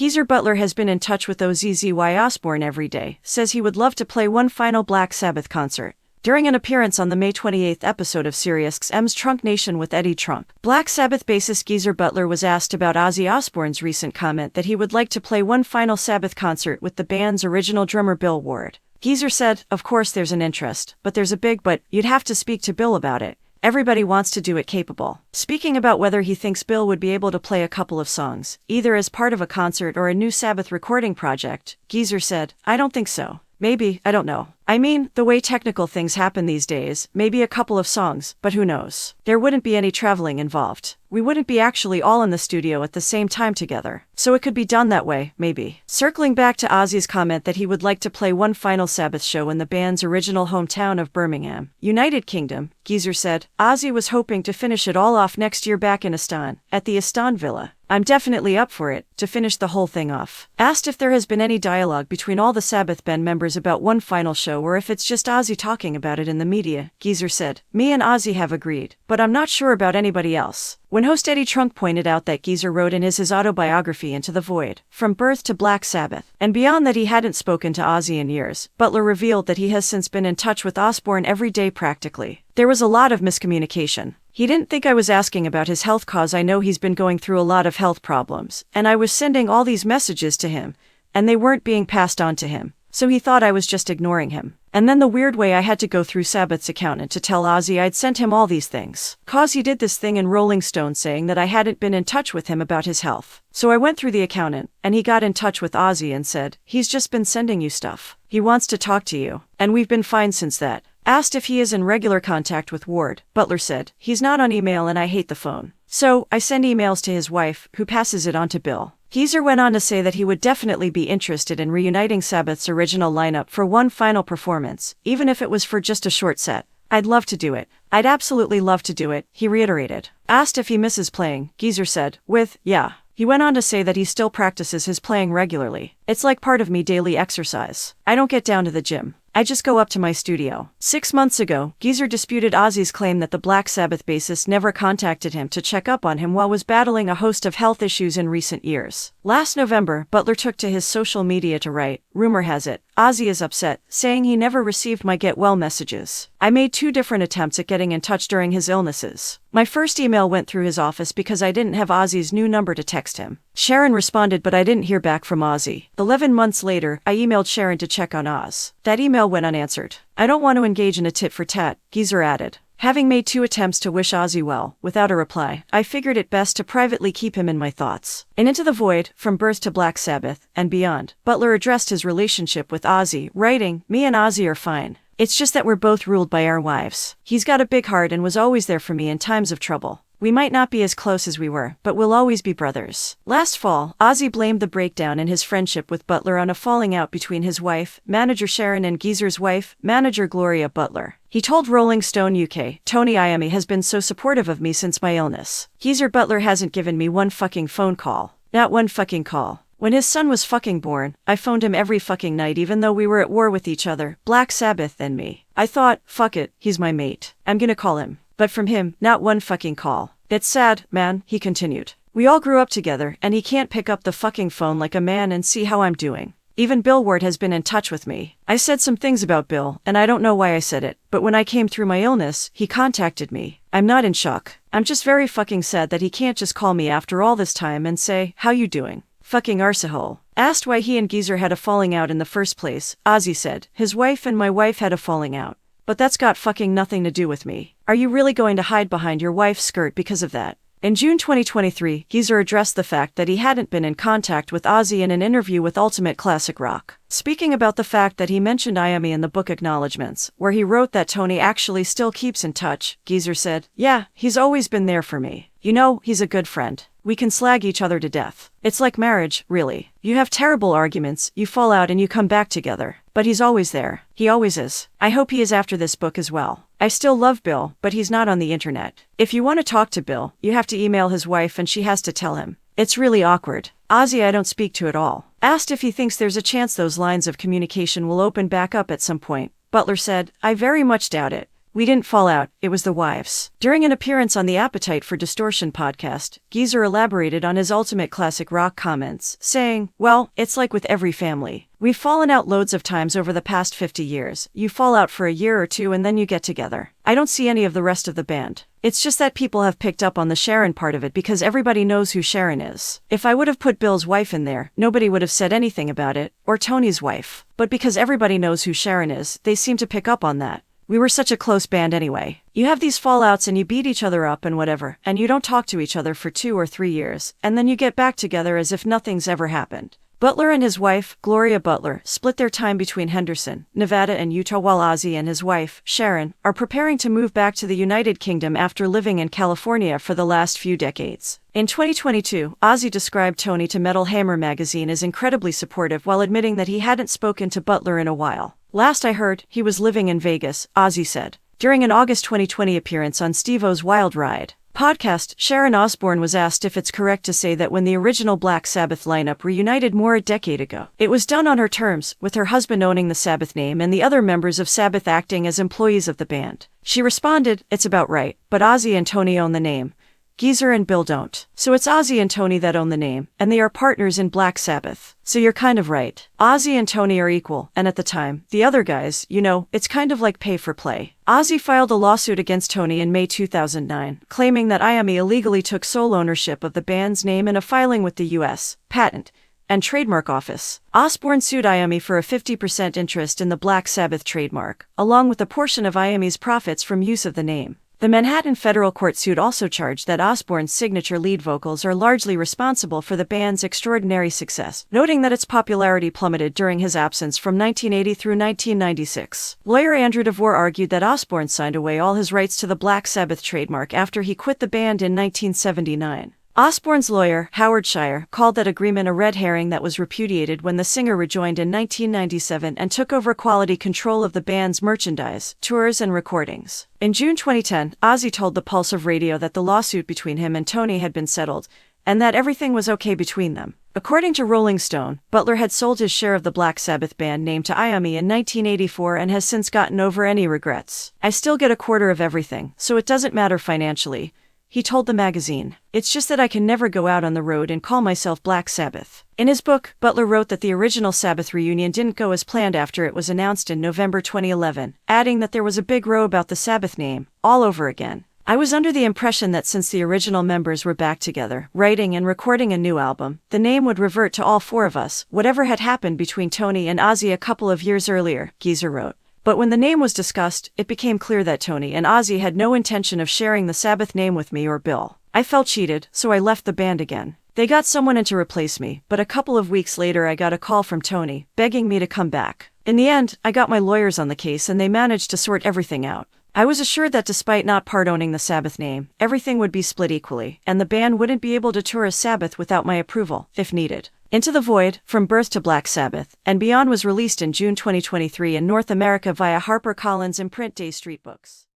Geezer Butler has been in touch with Ozzy Osbourne every day, says he would love to play one final Black Sabbath concert. During an appearance on the May 28th episode of SiriusXM's Trunk Nation with Eddie Trunk, Black Sabbath bassist Geezer Butler was asked about Ozzy Osbourne's recent comment that he would like to play one final Sabbath concert with the band's original drummer Bill Ward. Geezer said, "Of course there's an interest, but there's a big but, you'd have to speak to Bill about it. Everybody wants to do it capable." Speaking about whether he thinks Bill would be able to play a couple of songs, either as part of a concert or a new Sabbath recording project, Geezer said, "I don't think so. Maybe, I don't know. I mean, the way technical things happen these days, maybe a couple of songs, but who knows? There wouldn't be any traveling involved. We wouldn't be actually all in the studio at the same time together. So it could be done that way, maybe." Circling back to Ozzy's comment that he would like to play one final Sabbath show in the band's original hometown of Birmingham, United Kingdom, Geezer said, "Ozzy was hoping to finish it all off next year back in Aston, at the Aston Villa. I'm definitely up for it, to finish the whole thing off." Asked if there has been any dialogue between all the Sabbath band members about one final show or if it's just Ozzy talking about it in the media, Geezer said, "Me and Ozzy have agreed, but I'm not sure about anybody else." When host Eddie Trunk pointed out that Geezer wrote in his autobiography Into the Void, From Birth to Black Sabbath, and beyond that he hadn't spoken to Ozzy in years, Butler revealed that he has since been in touch with Osbourne every day practically. "There was a lot of miscommunication. He didn't think I was asking about his health cause I know he's been going through a lot of health problems, and I was sending all these messages to him, and they weren't being passed on to him. So he thought I was just ignoring him. And then the weird way I had to go through Sabbath's accountant to tell Ozzy I'd sent him all these things. Cause he did this thing in Rolling Stone saying that I hadn't been in touch with him about his health. So I went through the accountant, and he got in touch with Ozzy and said, he's just been sending you stuff. He wants to talk to you. And we've been fine since that." Asked if he is in regular contact with Ward, Butler said, "He's not on email and I hate the phone. So, I send emails to his wife, who passes it on to Bill." Geezer went on to say that he would definitely be interested in reuniting Sabbath's original lineup for one final performance, even if it was for just a short set. "I'd love to do it. I'd absolutely love to do it," he reiterated. Asked if he misses playing, Geezer said, "Yeah." He went on to say that he still practices his playing regularly. "It's like part of me daily exercise. I don't get down to the gym. I just go up to my studio." 6 months ago, Geezer disputed Ozzy's claim that the Black Sabbath bassist never contacted him to check up on him while was battling a host of health issues in recent years. Last November, Butler took to his social media to write, "Rumor has it, Ozzy is upset, saying he never received my get well messages. I made 2 different attempts at getting in touch during his illnesses. My first email went through his office because I didn't have Ozzy's new number to text him. Sharon responded but I didn't hear back from Ozzy. 11 months later, I emailed Sharon to check on Oz. That email went unanswered. I don't want to engage in a tit for tat," Geezer added. "Having made 2 attempts to wish Ozzy well, without a reply, I figured it best to privately keep him in my thoughts." In Into the Void, From Birth to Black Sabbath, and beyond, Butler addressed his relationship with Ozzy, writing, "Me and Ozzy are fine. It's just that we're both ruled by our wives. He's got a big heart and was always there for me in times of trouble. We might not be as close as we were, but we'll always be brothers." Last fall, Ozzy blamed the breakdown in his friendship with Butler on a falling out between his wife, manager Sharon, and Geezer's wife, manager Gloria Butler. He told Rolling Stone UK, "Tony Iommi has been so supportive of me since my illness. Geezer Butler hasn't given me one fucking phone call. Not one fucking call. When his son was fucking born, I phoned him every fucking night even though we were at war with each other, Black Sabbath and me. I thought, fuck it, he's my mate. I'm gonna call him. But from him, not one fucking call. It's sad, man," he continued. "We all grew up together, and he can't pick up the fucking phone like a man and see how I'm doing. Even Bill Ward has been in touch with me. I said some things about Bill, and I don't know why I said it, but when I came through my illness, he contacted me. I'm not in shock. I'm just very fucking sad that he can't just call me after all this time and say, how you doing? Fucking arsehole." Asked why he and Geezer had a falling out in the first place, Ozzy said, "His wife and my wife had a falling out. But that's got fucking nothing to do with me. Are you really going to hide behind your wife's skirt because of that?" In June 2023, Geezer addressed the fact that he hadn't been in contact with Ozzy in an interview with Ultimate Classic Rock. Speaking about the fact that he mentioned Iommi in the book Acknowledgements, where he wrote that Tony actually still keeps in touch, Geezer said, "Yeah, he's always been there for me. You know, he's a good friend. We can slag each other to death. It's like marriage, really. You have terrible arguments, you fall out and you come back together. But he's always there. He always is. I hope he is after this book as well. I still love Bill, but he's not on the internet. If you want to talk to Bill, you have to email his wife and she has to tell him. It's really awkward. Ozzy I don't speak to at all." Asked if he thinks there's a chance those lines of communication will open back up at some point, Butler said, "I very much doubt it. We didn't fall out, it was the wives. During an appearance on the Appetite for Distortion podcast, Geezer elaborated on his ultimate classic rock comments, saying, "Well, it's like with every family. We've fallen out loads of times over the past 50 years. You fall out for a year or two and then you get together. I don't see any of the rest of the band. It's just that people have picked up on the Sharon part of it because everybody knows who Sharon is. If I would have put Bill's wife in there, nobody would have said anything about it, or Tony's wife. But because everybody knows who Sharon is, they seem to pick up on that. We were such a close band anyway. You have these fallouts and you beat each other up and whatever, and you don't talk to each other for 2 or 3 years, and then you get back together as if nothing's ever happened." Butler and his wife, Gloria Butler, split their time between Henderson, Nevada and Utah, while Ozzy and his wife, Sharon, are preparing to move back to the United Kingdom after living in California for the last few decades. In 2022, Ozzy described Tony to Metal Hammer magazine as incredibly supportive while admitting that he hadn't spoken to Butler in a while. "Last I heard, he was living in Vegas," Ozzy said. During an August 2020 appearance on Steve-O's Wild Ride podcast, Sharon Osbourne was asked if it's correct to say that when the original Black Sabbath lineup reunited more a decade ago, it was done on her terms, with her husband owning the Sabbath name and the other members of Sabbath acting as employees of the band. She responded, "It's about right, but Ozzy and Tony own the name. Geezer and Bill don't. So it's Ozzy and Tony that own the name, and they are partners in Black Sabbath. So you're kind of right. Ozzy and Tony are equal, and at the time, the other guys, it's kind of like pay for play." Ozzy filed a lawsuit against Tony in May 2009, claiming that IAME illegally took sole ownership of the band's name in a filing with the U.S. Patent and Trademark Office. Osbourne sued IAME for a 50% interest in the Black Sabbath trademark, along with a portion of IAME's profits from use of the name. The Manhattan federal court suit also charged that Osbourne's signature lead vocals are largely responsible for the band's extraordinary success, noting that its popularity plummeted during his absence from 1980 through 1996. Lawyer Andrew DeVore argued that Osbourne signed away all his rights to the Black Sabbath trademark after he quit the band in 1979. Osbourne's lawyer, Howard Shire, called that agreement a red herring that was repudiated when the singer rejoined in 1997 and took over quality control of the band's merchandise, tours and recordings. In June 2010, Ozzy told the Pulse of Radio that the lawsuit between him and Tony had been settled, and that everything was okay between them. According to Rolling Stone, Butler had sold his share of the Black Sabbath band name to IAME in 1984 and has since gotten over any regrets. "I still get a quarter of everything, so it doesn't matter financially," he told the magazine. "It's just that I can never go out on the road and call myself Black Sabbath." In his book, Butler wrote that the original Sabbath reunion didn't go as planned after it was announced in November 2011, adding that there was a big row about the Sabbath name, all over again. "I was under the impression that since the original members were back together, writing and recording a new album, the name would revert to all 4 of us, whatever had happened between Tony and Ozzy a couple of years earlier," Geezer wrote. But when the name was discussed, it became clear that Tony and Ozzy had no intention of sharing the Sabbath name with me or Bill. "I felt cheated, so I left the band again. They got someone in to replace me, but a couple of weeks later I got a call from Tony, begging me to come back. In the end, I got my lawyers on the case and they managed to sort everything out. I was assured that despite not part-owning the Sabbath name, everything would be split equally, and the band wouldn't be able to tour as Sabbath without my approval, if needed." Into the Void, From Birth to Black Sabbath, and Beyond was released in June 2023 in North America via HarperCollins and Print Day Street Books.